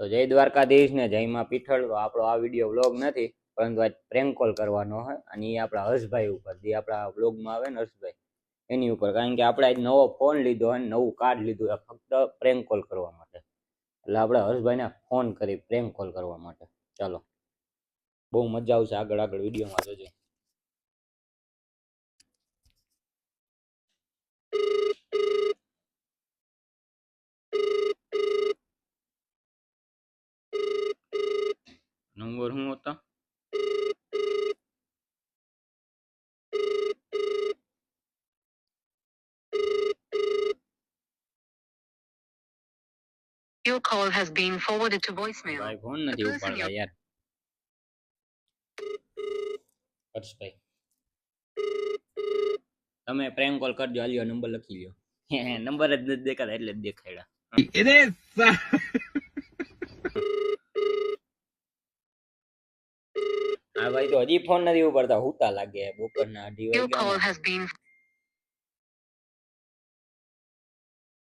તો જય દ્વારકાધીશ ને જય માં પીઠળ. તો આપણો આ વિડીયો વ્લોગ નથી, પરંતુ આજ પ્રેન્ક કોલ કરવાનો હોય, અને એ આપણા હર્ષભાઈ ઉપર, જે આપણા વ્લોગમાં આવે ને હર્ષભાઈ, એની ઉપર. કારણ કે આપણે આજ નવો ફોન લીધો અને નવું કાર્ડ લીધું ફક્ત પ્રેન્ક કોલ કરવા માટે. એટલે આપણે હર્ષભાઈને ફોન કરી પ્રેન્ક કોલ કરવા માટે. ચાલો, બહુ મજા આવશે. આગળ આગળ વિડીયોમાં જોજો. નંબર શું હતો? Your call has been forwarded to voicemail. ભાઈ ફોન નથી ઉપાડતા યાર. હર્ષભાઈ, તમે પ્રેન્ક કોલ કરજો. આલ્યો નંબર લખી લ્યો. નંબર જ નથી દેખાતા એટલે જ દેખાડ્યા. હા ભાઈ, તો હજી ફોન નથી ઉપાડતા. હુતા લાગે બપોરના 2 Your call વાગ્યા. has been.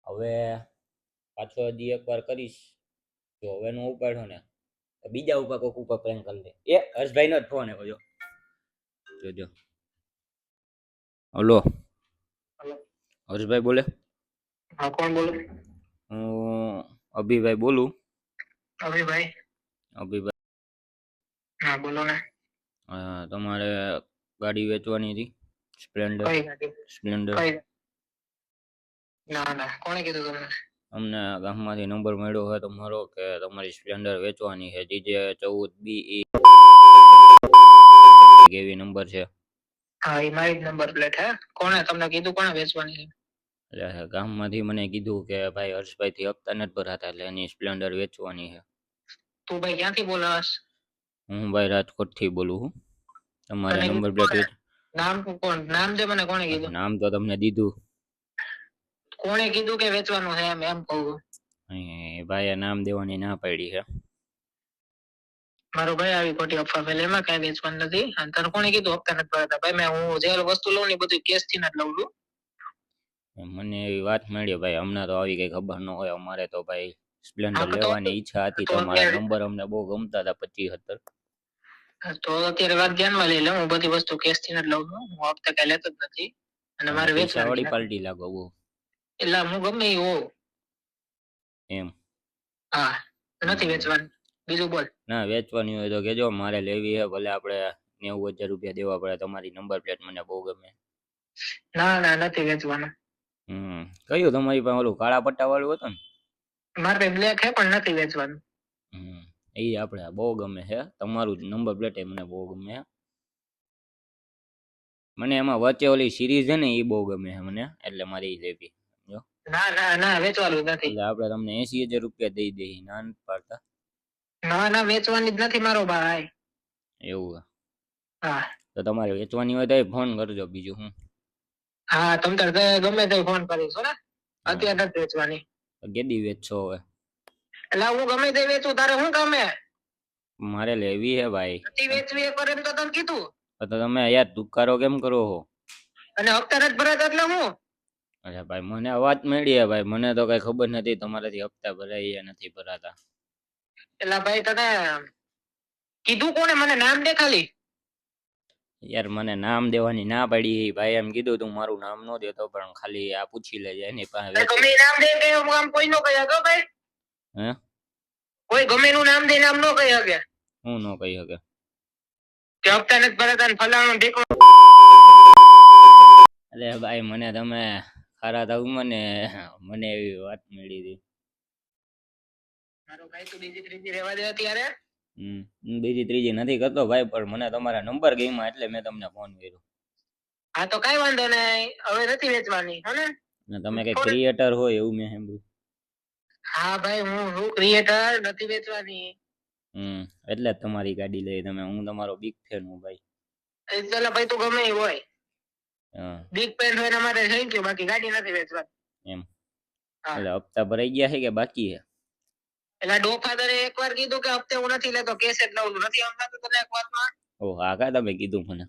હવે પાછો હજી એકવાર કરીશ. જો હવે નો ઉપાડ્યો ને તો બીજા ઉપર કોક ઉપર પ્રેન્ક કરી દે. એ હર્ષભાઈ નો જ ફોન આવ્યો. જોજો. હલો, હેલો, હર્ષભાઈ બોલે? હા, કોણ બોલે? હું અભિભાઈ બોલું. અભિભાઈ? અભિભાઈ, હા, બોલો ને. તમારે ગાડી વેચવાની હતી, સ્પ્લેન્ડર. કઈ ગાડી? સ્પ્લેન્ડર. કઈ? ના ના, કોણે કીધું તમને? અમને ગામમાંથી નંબર મળ્યો હોય તમારો કે તમારી સ્પ્લેન્ડર વેચવાની છે. DJ 14BE એવી નંબર છે. હા, એ મારી જ નંબર પ્લેટ હે. કોણે તમને કીધું? કોણે વેચવાની છે? એટલે ગામમાંથી મને કીધું કે ભાઈ હર્ષભાઈ થી હપ્તા નથી ભરાતા, એટલે એની સ્પ્લેન્ડર વેચવાની છે. તું ભાઈ ક્યાંથી બોલાસ? હું ભાઈ રાજકોટ થી બોલું છું. તમારે તને નંબર કીધું કોણે? પ્લેટ. નામ કોણ? નામ દે મને. કોણે કીધું? નામ તો તમને દીધું. કોણે કીધું કે વેચવાનું છે? એમ કહું. ભાઈએ નામ દેવાની ના પાડી છે. મારો ભાઈ આવી ખોટી અફવા ફેલે, એમાં કઈ વેચવાનું નથી. અને તને કોણે કીધું હપ્તા નથી ભરાતા? ભાઈ મેં હું જે વસ્તુ લઉં ને બધું કેશ થી જ લઉં છું. મને એવી વાત મળી ભાઈ. અમને તો આવી કઈ ખબર ન હોય. અમારે તો ભાઈ સ્પ્લેન્ડર હા, લેવાની ઈચ્છા હતી. તો તમારા અત્યારે નંબર અમને બહુ ગમતા હતા, 25 70. તો અત્યારે વાત ધ્યાનમાં લઈ લે. હું બધી વસ્તુ કેશ થી જ લઉં છું. હું હપ્તા કઈ લેતો જ નથી. અને તમે મારે પૈસા વેચવાની વાળી નથી. પાર્ટી લાગો બહુ. એટલે હું ગમે એ હોઉં. એમ? હા, નથી હમ. વેચવાની. બીજું બોલ. ના, વેચવાની હોય તો કેજો. મારે લેવી છે. ભલે આપણે 90,000 રૂપિયા દેવા પડે. તમારી નંબર પ્લેટ મને બહુ ગમે. ના ના, નથી વેચવાનું. કયું તમારી પાસે ઓલું કાળા પટ્ટા વાળું હતું ને? મારે પાસે બ્લેક હે, પણ નથી વેચવાનું. એ આપણે બહુ ગમે છે. તમારું નંબર પ્લેટ મને બહુ ગમે છે. મને એમાં વચ્ચે ઓલી સિરીઝ છે ને, એ બહુ ગમે છે મને, એટલે મારે એ લેવી. જો, ના ના ના, વેચવાનું નથી. એટલે આપણે તમને 80,000 રૂપિયા દઈ દઈએ. ના નથી પાડતા? ના ના, વેચવાની જ નથી મારો ભાઈ. એવું? હા તો તમારે વેચવાની હોય તો ફોન કરજો. બીજું હું. હા, તમ તાર ગમે તે ફોન કરીશ ને. હા, અત્યારે નથી વેચવાની. કેદી વેચશો હવે? એટલે હું ગમે તે વેચું, તારે શું ગમે? મારે લેવી હે ભાઈ. નથી વેચવી એક વાર એમ તો તને કીધું. તો તમે યાર તુકારો કેમ કરો છો? અને હપ્તા નથી ભરાતા એટલે હું? અરે ભાઈ, મને અવાજ મળી હે ભાઈ. મને તો કઈ ખબર નથી તમારાથી હપ્તા ભરાય નથી ભરાતા. એટલે ભાઈ તને કીધું કોને? મને નામ દે ખાલી. યાર, મને નામ દેવાની ના પાડી ભાઈ. એમ કીધું તું મારું નામ નો દેતો, પણ ખાલી આ પૂછી લેજે એની પાસે ગમે વેચવા. નામ દે કે આમ કોઈ નો કહી શકો ભાઈ. હે? કોઈ ગમે નું નામ દે, નામ નો કહી શકે. હું નો કહી શકે? કે હપ્તા નથી ભરાતા ને ફલાણું ઢીકણું. અરે ભાઈ, મને તમે ખરા થવું મને એવી વાત મળી હતી. મારો ભાઈ તું બીજી ત્રીજી રહેવા દે અત્યારે. બીજી ત્રીજી નથી કરતો ભાઈ, પણ મને તમારા નંબર ગમ્યા એટલે મેં તમને ફોન કર્યો. હા, તો કઈ વાંધો નહીં. હવે નથી વેચવાની, હો ને? તમે કઈ ક્રિએટર હોય એવું મેં સાંભળ્યું. હા ભાઈ, હું ક્રિએટર. નથી વેચવાની. એટલે જ તમારી ગાડી લઈ તમે. હું તમારો બિગ ફેન હું ભાઈ. ચાલો ભાઈ, તું ગમે એ હોય. હા, બિગ પેન હોય અમારે થઈ ગયું. બાકી ગાડી નથી વેચવાની. એમ? હા, એટલે હપ્તા ભરાઈ ગયા છે કે બાકી છે? એટલે ડોફાદરે એકવાર કીધું કે હપ્તે હું નથી લેતો, કેસ જ લઉં છું. નથી સમજાતું તને એક વાતમાં? ઓહ, હા, કા તમે કીધું મને.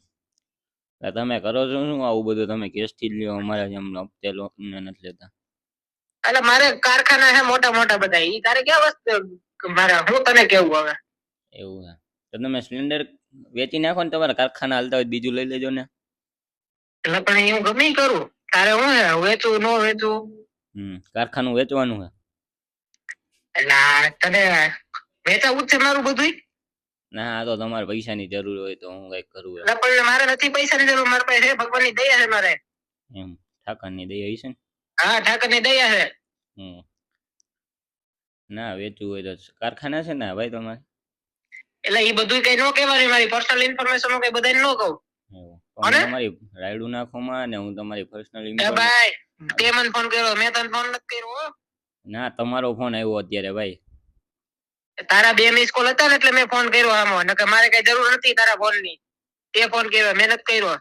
તમે કરો છો શું આવું બધું? તમે કેસ થી જ લ્યો. અમારા જેમ હપ્તે લો નથી લેતા. એટલે મારે કારખાના છે મોટા મોટા બધા, ઈ તારે ક્યાં વસ્તુ મારે હું તને કેવું હવે. એવું છે તો તમે સ્પ્લેન્ડર વેચી નાખો ને, તમારા કારખાના હાલતા હોય તો બીજું લઈ લેજો ને. એટલે પણ હું ગમે ઈ કરું, તારે હું હે વેચું નો વેચું. કારખાનું વેચવાનું છે. એટલે તને વેચાવું જ છે મારું બધું. ના આ તો તમારે પૈસાની જરૂર હોય તો હું કઈક કરું એમ. એટલે પણ મારે નથી પૈસાની જરૂર, મારા પાસે છે, ભગવાનની દયા છે મારે. એમ ઠાકરની દયા હશે ને. હા ઠાકરની દયા છે. હમ ના વેચવું હોય તો કારખાના છે ને ભાઈ તમારે. એટલે એ બધું કઈ નો કહેવાય, મારી પર્સનલ ઇન્ફોર્મેશન કઈ બધાને નો કહું. હું તમારી રાયડું નાખોમાં ને હું તમારી પર્સનલ ઇન્ફોર્મેશન. ભાઈ તે મને ફોન કર્યો, મેં તને ફોન નથી કર્યો. ના તમારો ફોન આવ્યો અત્યારે ભાઈ. તારા 2 મિસ કોલ હતા ને એટલે મેં ફોન કર્યો આમાં, નકર મારે કઈ જરૂર નથી તારા ફોન ની. તે ફોન કર્યો, મેં નથી કર્યો.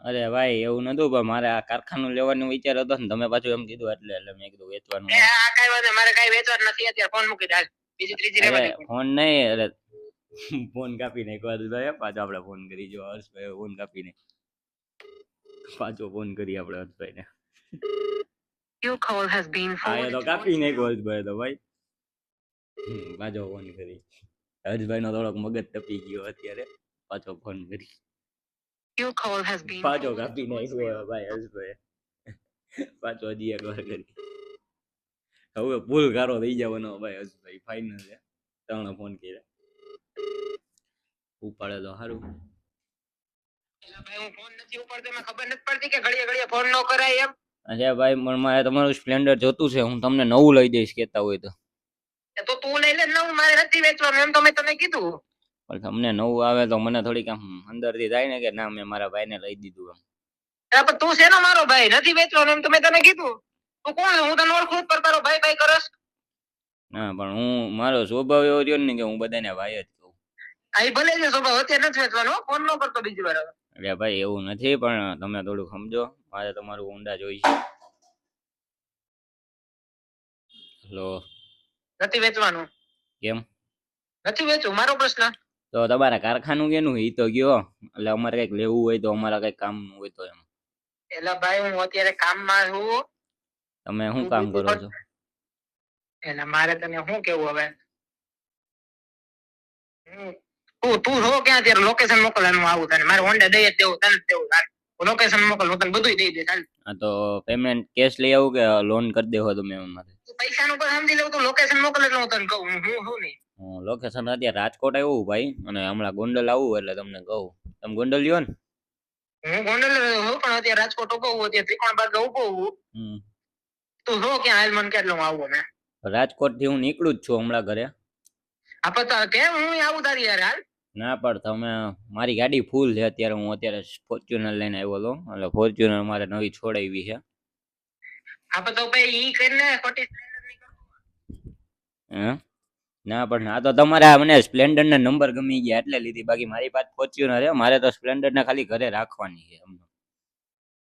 અરે ભાઈ એવું નતું, પણ મારે આ કારખાનું લેવાનો વિચાર હતો ને, તમે પાછું એમ કીધું એટલે મેં કીધું વેચવાનું. આ કઈ વાત મારે કઈ વેચવાનું નથી અત્યારે, ફોન મૂકી દે બીજી ત્રીજી રહેવા દે. ફોન નહીં, અરે ફોન કાપી નાખ્યો પાછો આપણે ફોન કરી જો હર્ષભાઈ, ફોન કાપી નાખ પાછો ફોન કરી આપણે હર્ષભાઈ ને. Your call has been forwarded તો કાપી નાખ્યો હર્ષભાઈ તો ભાઈ. પાછો ફોન કરી હર્ષભાઈ નો થોડોક મગજ તપી ગયો અત્યારે, પાછો ફોન કરી. Your call has been પાછો કાપી નાખ્યો ભાઈ હર્ષભાઈ, પાછો હજી એક વાર કરી. હવે ભૂલ કારો થઈ જવાનો ભાઈ હર્ષભાઈ, ફાઇનલ છે. 3 ફોન કર્યા, ઉપાડે તો સારું. હું ફોન નથી ઉપાડતો, મને ખબર નથી પડતી કે ઘડીએ ઘડીએ ફોન નો કરાય એમ. અચ્છા ભાઈ મારે તમારું સ્પ્લેન્ડર જોતું છે, હું તમને નવું લઈ દઈશ કેતા હોય તો. તો તું લઈ લે નવું, મારે નથી વેચવાનું એમ તો મેં તને કીધું. પણ તમને નવું આવે તો મને થોડીક આમ અંદર થી થાય ને કે ના મેં મારા ભાઈને લઈ દીધું એમ. પણ તું છે ને મારો ભાઈ, નથી વેચવાનું એમ તો મેં તને કીધું. તું કોણ, હું તને ઓળખું પર તારો ભાઈ ભાઈ કરસ. ના પણ હું મારો સ્વભાવ એવો રહ્યો ને કે હું બધાને ભાઈ જ કહું. આ ભલે છે સ્વભાવ, અત્યારે નથી વેચવાનો, ફોન નો કરતો બીજી વાર. એટલે ભાઈ એવું નથી, પણ તમે થોડું સમજો, મારે તમારું ઊંડા જોઈ છે. હેલો. નથી વેચવાનું. કેમ નથી વેચવું, મારો પ્રશ્ન. તો તમારા કારખાનું કેનું ઈ તો ગયો, એટલે અમારે કઈક લેવું હોય તો અમારા કઈક કામ હોય તો એમ. એટલે ભાઈ હું અત્યારે કામમાં છું. તમે શું કામ કરો છો? એટલે મારે તને શું કેવું હવે, તું હો ક્યાં અત્યારે લોકેશન મોકલવાનું આવું તને, મારે હોન્ડા દઈ જ દેવું, તને જ દેવું, લોકેશન મોકલ, હું તને બધું દઈ દે. હા તો પેમેન્ટ કેશ લઈ આવું કે લોન કરી દેવો તમે અમારે? પૈસા નું પણ સમજી લેવું, તો લોકેશન મોકલે એટલે હું તને કહું હું નહીં. લોકેશન અત્યારે રાજકોટ આવ્યું ભાઈ, અને હમણાં ગોંડલ આવું એટલે તમને કહું. તમે ગોંડલ લ્યો ને? હું ગોંડલ હું પણ અત્યારે રાજકોટ ઉભો હું, અત્યારે ત્રિકોણ બાગ ઉભો હું. તું જો ક્યાં હાલ મને કેટલું આવું મેં. રાજકોટ થી હું નીકળું જ છું હમણાં ઘરે. આપડે તો કેમ હું આવું તારી યાર હાલ. ના પણ તમે, મારી ગાડી ફૂલ છે અત્યારે, હું અત્યારે ફોર્ચ્યુનર લઈને આવ્યો હતો, એટલે ફોર્ચ્યુનર મારે નવી છોડાવી છે. આપડે તો ભાઈ ઈ કરીને ખોટી સ્પ્લેન્ડર ની કરતો. ના પણ આ તો તમારા મને સ્પ્લેન્ડર ના નંબર ગમી ગયા એટલે લીધી, બાકી મારી પાસે ફોર્ચ્યુનર છે, મારે તો સ્પ્લેન્ડર ને ખાલી ઘરે રાખવાની છે.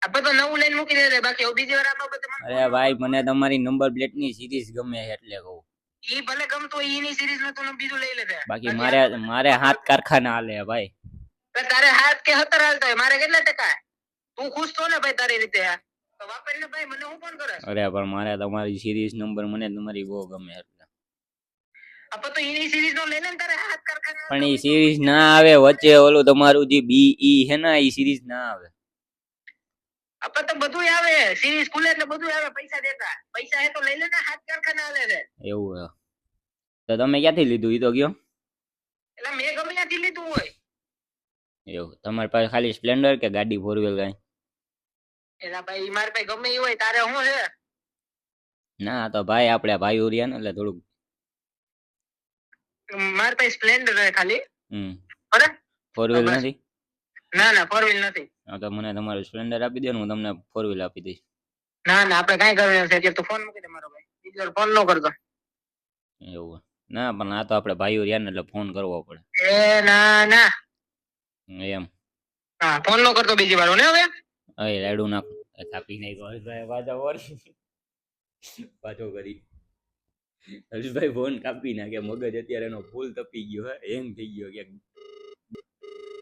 આપડે તો નવું લઈને મૂકી દે, બાકી બીજી વાર આપણે. અરે ભાઈ મને તમારી નંબર પ્લેટ ની સિરીઝ ગમે છે એટલે કહું. ઈ ભલે ગમતો ઈ ની સિરીઝ માં તું બીજું લઈ લે. બાકી મારે 7 કારખાના હાલે ભાઈ. તારે 7 કે 17 હાલતા હોય, મારે કેટલા ટકા? તું ખુશ છો ને ભાઈ તારી રીતે? તો વાપરીને ભાઈ મને હું ફોન કરે. અરે પણ મારે તમારી સિરીઝ નંબર મને તમારી બહુ ગમે એટલે. આપો તો ઈની સિરીઝ નો લઈ લે ને તારે 7 કારખાના. પણ ઈ સિરીઝ ના આવે વચ્ચે, ઓલું તમારું જે BE હે ને ઈ સિરીઝ ના આવે. આપડે તો બધું આવે, સિરીઝ ખુલે એટલે બધું આવે, પૈસા દેતા. પૈસા હે તો લઈ લે ને, 7 કારખાના હાલે છે. એવું હે તો તમે ક્યાંથી લીધું ઈ તો કયો? એટલે મેં ગમે ત્યાંથી લીધું હોય. એવું તમારી પાસે ખાલી સ્પ્લેન્ડર કે ગાડી 4 વ્હીલ કઈ? એલા ભાઈ મારી પાસે ગમે ઈ હોય, તારે શું છે? ના તો ભાઈ આપણે ભાઈ ઉરિયા ને એટલે થોડુંક. મારી પાસે સ્પ્લેન્ડર છે ખાલી. અરે 4 વ્હીલ નથી? ના ના 4 વ્હીલ નથી. હા તો મને તમારું સ્પ્લેન્ડર આપી દે ને, હું તમને 4 વ્હીલ આપી દઈશ. ના ના આપણે કઈ કરવાનું છે, અત્યારે તો ફોન મૂકી દે મારો ભાઈ, બીજી વાર ફોન ન કરતો. એવું ના, પણ આ તો આપણે ભાઈઓ રહ્યા ને એટલે ફોન કરવો પડે. એ ના ના એમ. હા ફોન ન કરતો બીજી વાર ને. હવે હવે રાયડું નાખ, કાપી નાખ્યો હર્ષભાઈ, પાછો કરી હર્ષભાઈ ફોન કાપી નાખે, મગજ અત્યારે એનો ફૂલ તપી ગયો હે, હેંગ થઈ ગયો ક્યાંક.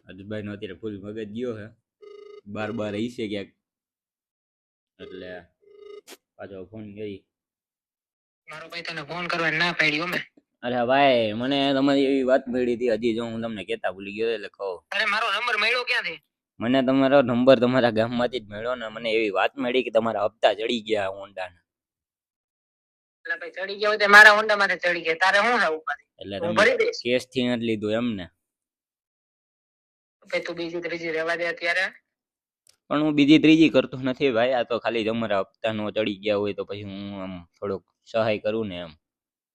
હર્ષભાઈ નો અત્યારે ફૂલ મગજ ગયો હે, બાર હશે ક્યાંક, એટલે પાછો ફોન કરી. મારો ભાઈ તને ફોન કરવા ના પાડ્યો મેં. અરે ભાઈ મને તમારી એવી વાત મળી હતી, હજી જો હું તમને કેતા ભૂલી ગયો એટલે કહું. અરે મારો નંબર મળ્યો ક્યાંથી? મને તમારો નંબર તમારા ગામમાંથી જ મળ્યો ને મને એવી વાત મળી કે તમારા હપ્તા ચડી ગયા હોન્ડાના. એટલે ભાઈ ચડી ગયા હોય તો મારા હોન્ડા માંથી ચડી ગયા, તારે શું છે ઉપાધિ? એટલે હું તમે ભરી દઈશ. કેસ થી નથી લીધું એમ ને? ભાઈ તું બીજી ત્રીજી રહેવા દે અત્યારે. પણ હું બીજી ત્રીજી કરતો નથી ભાઈ, આ તો ખાલી તમારા હપ્તા નો ચડી ગયા હોય તો પછી હું આમ થોડોક સહાય કરું ને એમ.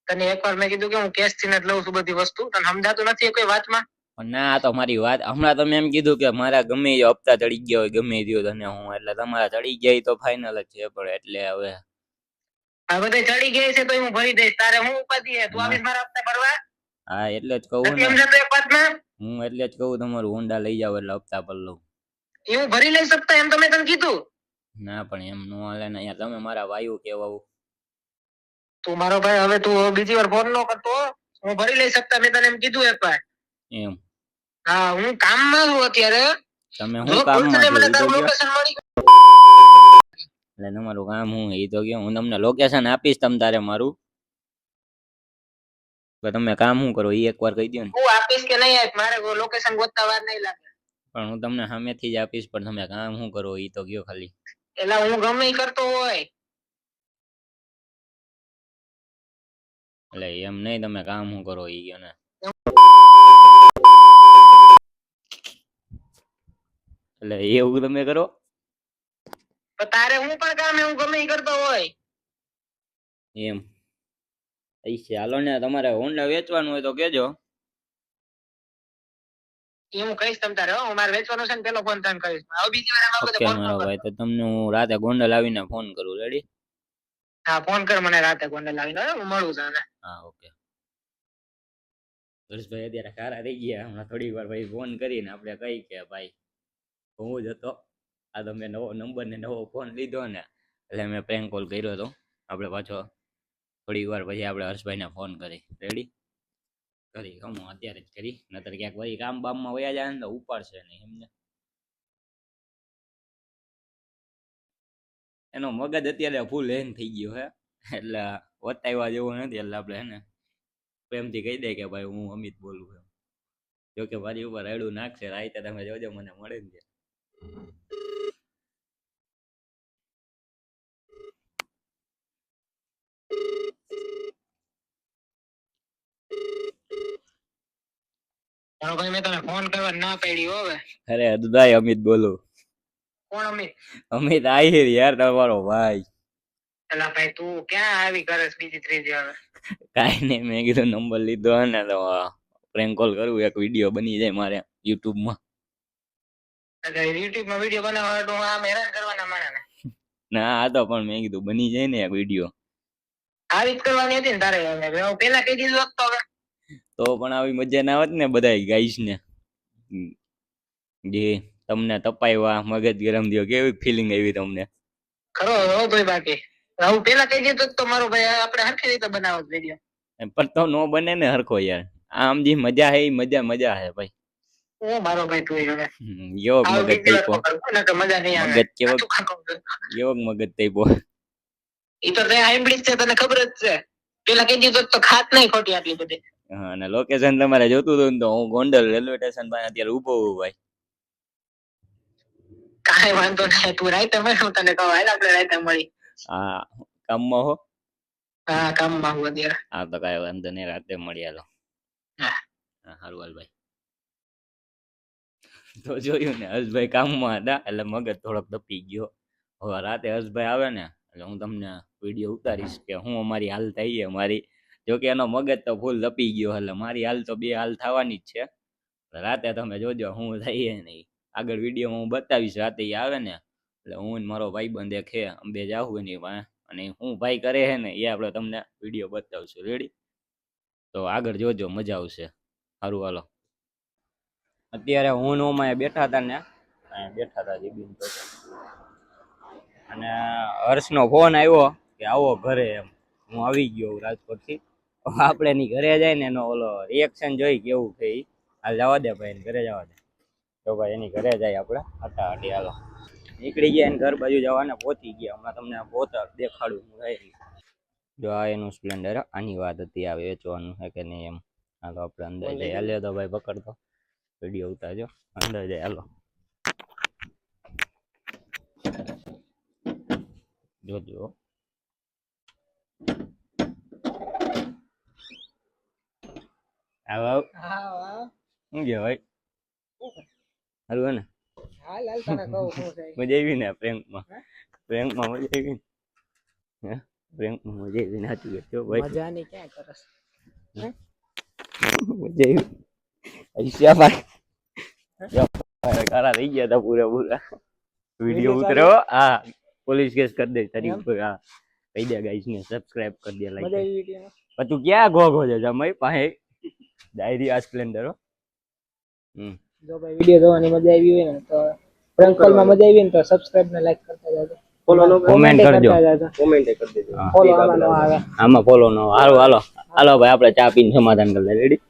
તને એકવાર મેં કીધું કે હું કેશ થી જ લઉં છું બધી વસ્તુ, તને સમજાતું નથી કોઈ વાતમાં? પણ ના, આ તો મારી વાત હમણાં તમે એમ કીધું કે મારા ગમે એ હપ્તા ચડી ગયા હોય ગમે એ તને હું, એટલે તમારા ચડી ગયા તો ફાઇનલ જ છે. પણ એટલે હવે આ બધે ચડી ગયા છે તો હું ભરી દઈશ, તારે હું ઉપાધિ છે? તું આવીશ મારા હપ્તા ભરવા? હા એટલે જ કહું નથી ને, સમજાતું એક વાતમાં? હું એટલે જ કહું તમારું હોન્ડા લઈ જાવ એટલે હપ્તા પર લઉં. એ હું ભરી લઈ શકતા એમ તો મેં તને કીધું. ના પણ એમ નો હાલે ને યાર, તમે મારા વાયુ કેવાવું. તું મારો ભાઈ હવે તું બીજી વાર ફોન ન કરતો, હું ભરી લઈ શકતા મેં તને એમ કીધું એકવાર. એમ? હા હું કામમાં છું અત્યારે. તમે જો શું કામમાં ભૂલથી છો મને એ તો તારું કયો. લોકેશન મળી એટલે તમારું કામ હું એ તો કયો, હું તમને લોકેશન આપીશ તમ તારે મારું. તો તમે કામ શું કરો એ એકવાર કહી દો ને. હું આપીશ કે નહીં આપ, મારે લોકેશન ગોતતા વાર નહીં લાગે. પણ હું તમને સામેથી જ આપીશ, પણ તમે કામ શું કરો એ તો કયો ખાલી. એટલે હું ગમે ઈ કરતો હોય. એટલે એમ નહીં, તમે કામ શું કરો એ કયો ને. એટલે એવું તમે કરો? તો તારે હું પણ કામ હું ગમે ઈ કરતો હોય. એમ છે. હાલો ને, તમારે હોન્ડા વેચવાનું હોય તો કેજો. એ હું કહીશ તમ તારે, હું મારે વેચવાનું છે ને પેલો ફોન તને કરીશ. હવે બીજી વાર આમાં બધે ઓકે ફોન મારો કર. ભાઈ, તો તમને હું રાતે ગોંડલ આવીને ફોન કરું. રેડી? હા ફોન કર મને રાતે ગોંડલ આવીને, હું મળું તને. હા ઓકે. હર્ષભાઈ અત્યારે સારા થઈ ગયા. હમણાં થોડીક વાર ભાઈ ફોન કરીને આપણે કહી કે ભાઈ હું જ હતો, આ તો મેં નવો નંબર ને નવો ફોન લીધો ને એટલે મેં પ્રેન્ક કોલ કર્યો હતો. આપણે પાછો થોડીક વાર પછી આપણે હર્ષભાઈને ફોન કરી. રેડી? કરી હું અત્યારે જ કરી, નતર ક્યાંક વળી કામ બામમાં વયા જાય ને તો ઉપાડશે નહીં એમને. એનો મગજ અત્યારે ફૂલ હેંગ થઈ ગયો હે, એટલે વતાવ્યા જેવો નથી. એટલે આપણે હે ને પ્રેમથી કહી દે કે ભાઈ હું અમિત બોલું છું. જોકે મારી ઉપર રડું નાખશે રાઈતે, તમે જોજો મને મળે ને. તારો ભાઈ મેં તને ફોન કરવા ના પાડી હવે. અરે દુદાઈ અમિત બોલું. કોણ અમિત? અમિત આહિર યાર, તમારો ભાઈ. એલા ભાઈ તું ક્યાં આવી કરે બીજી ત્રીજી હવે? કાઈ નહીં, મેં કીધું નંબર લીધો હે ને તો પ્રેન્ક કોલ કરું, એક વિડીયો બની જાય મારે યુટ્યુબમાં. યુટ્યુબમાં વિડીયો બનાવવા તો આમ હેરાન કરવાના માણસને. ના આ તો પણ મેં કીધું બની જાય ને એક વિડીયો. આવી જ કરવાની હતી ને તારે, હવે પેલા કઈ દીધું હોત તો હવે. તો પણ આવી મજા ના આવત ને બધા ગાઈસ ને. જે તમને તપાયવા મગજ ગરમ થયો, કેવી ફિલિંગ આવી તમને? ખરો હો ભાઈ, બાકી હું પેલા કઈ દીધું તો મારો ભાઈ આપણે હરખી રીતે બનાવો વિડીયો. પણ તો નો બને ને હરખો યાર. આમ જે મજા હે એ મજા હે ભાઈ. ઓ મારો ભાઈ તું હવે કેવોક આવ મગજ બીજી વાર તૈપો. પકડ ને તો મજા નહીં આવે. મગજ કેવોક તું ખાતો કેવોક મગજ તૈપો. ઈ તો તે હાઈબ્રિડ છે, તને ખબર જ છે. પેલા કઈ દીધું તો ખાત નહીં ખોટી આટલી બધી. હા, અને લોકેશન તમારે જોતું હતું ને તો હું ગોંડલ રેલવે સ્ટેશન પાસે અત્યારે ઊભો હું ભાઈ. કાંઈ વાંધો નહીં, તું રાઈતે મળ, હું તને કહું હાલ આપણે રાઈતે મળી. હા કામમાં હો. હા કામમાં હું અત્યારે. હા તો કાંઈ વાંધો નહીં, રાતે મળી હાલો. હા સારું હાલ ભાઈ. તો જોયું ને, હર્ષભાઈ કામમાં હતા એટલે મગજ થોડોક તપી ગયો. હવે રાતે હર્ષભાઈ આવે ને એટલે હું તમને વિડીયો ઉતારીશ કે હું અમારી હાલ થઈ છે મારી. જોકે એનો મગજ તો ફૂલ તપી ગયો, એટલે મારી હાલ તો બે હાલ થવાની જ છે. રાતે તમે જોજો હું થઈએ નહીં. આગળ વિડીયોમાં હું બતાવીશ. રાતે એ આવે ને એટલે હું ને મારો ભાઈ બંધ એક હે, બે જાવું એની પાસે, અને હું ભાઈ કરે છે ને એ આપણે તમને વિડીયો બતાવશું. રેડી? તો આગળ જોજો, મજા આવશે. સારું હાલો. અત્યારે હું ઓમાં બેઠા હતા ને, બેઠા હતા જીબીન તો, અને હર્ષનો ફોન આવ્યો કે આવો ઘરે એમ. હું આવી ગયો રાજકોટથી. આપણે ની ઘરે જાય ને એનો ઓલો રિએક્શન જોઈ કેવું છે એ. હાલ જવા દે ભાઈ, ઘરે જવા દે. તો ભાઈ એની ઘરે જાય આપણે હટાહટી. હાલો નીકળી ગયા અને ઘર બાજુ જવાના પહોંચી ગયા. હમણાં તમને પોતા દેખાડું હું રહી. જો આ એનું સ્પ્લેન્ડર, આની વાત હતી આ વેચવાનું છે કે નહીં એમ. હાલો આપણે અંદર જઈએ. હાલે તો ભાઈ પકડતો વિડીયો ઉતારજો. અંદર જાય હાલો. જોજો આવ શું કે ભાઈ હાલું ને મજા આવી ને પ્રેન્કમાં મજા આવી ને હે પ્રેન્કમાં મજા આવી ને સાચું કહો ભાઈ મજાની ક્યાં કરસ મજા આવી અઈશા ભાઈ કારા થઈ ગયા હતા પૂરા વિડીયો ઉતરો હા પોલીસ કેસ કરી દે તારી ઉપર હા કહી દે ગાઈસ ને સબસ્ક્રાઇબ કરી દે લાઈક પણ તું ક્યાં ગોગો છે જમાઈ પાસે ડાયરી આ સ્પ્લેન્ડર હો જો ભાઈ વિડિયો જોવાની મજા આવી હોય ને તો પ્રેન્ક કોલમાં મજા આવી ને તો સબસ્ક્રાઇબ ને લાઈક કરતા જાજો કોમેન્ટ કરજો કોમેન્ટ કરી દેજો ફોલો આમાં ન આવે આમાં ફોલો નો હાલો ભાઈ આપણે ચા પીને સમાધાન કરી લે રેડી